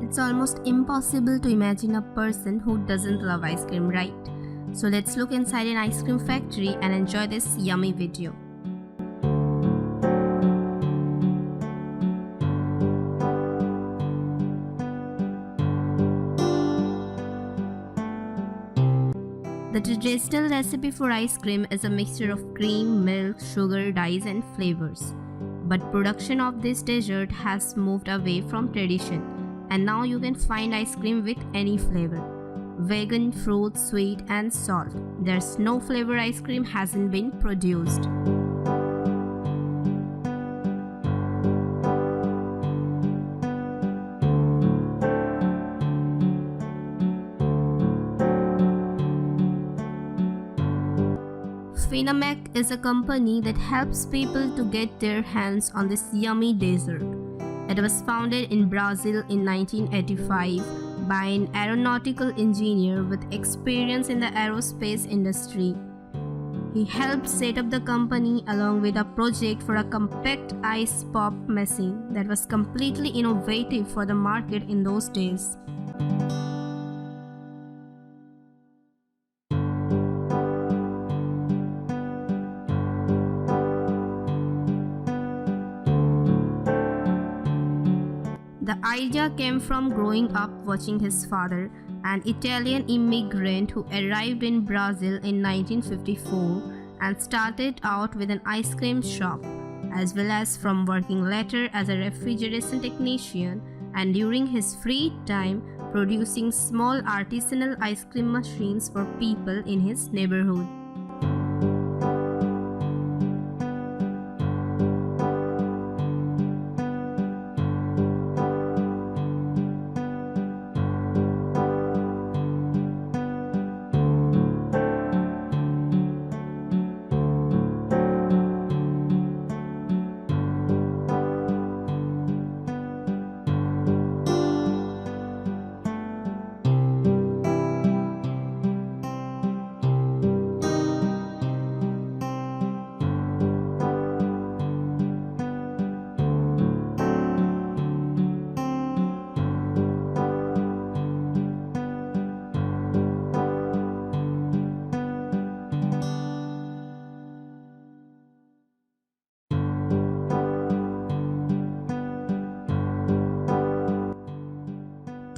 It's almost impossible to imagine a person who doesn't love ice cream, right? So let's look inside an ice cream factory and enjoy this yummy video. The traditional recipe for ice cream is a mixture of cream, milk, sugar, dyes and flavors. But production of this dessert has moved away from tradition, and now you can find ice cream with any flavor. Vegan, fruit, sweet and salt. There's no flavor ice cream hasn't been produced. Finamac is a company that helps people to get their hands on this yummy dessert. It was founded in Brazil in 1985 by an aeronautical engineer with experience in the aerospace industry. He helped set up the company along with a project for a compact ice pop machine that was completely innovative for the market in those days. The idea came from growing up watching his father, an Italian immigrant who arrived in Brazil in 1954 and started out with an ice cream shop, as well as from working later as a refrigeration technician and during his free time producing small artisanal ice cream machines for people in his neighborhood.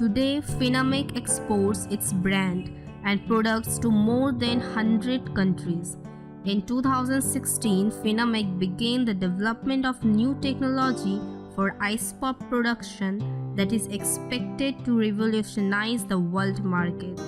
Today, Finamac exports its brand and products to more than 100 countries. In 2016, Finamac began the development of new technology for ice pop production that is expected to revolutionize the world market.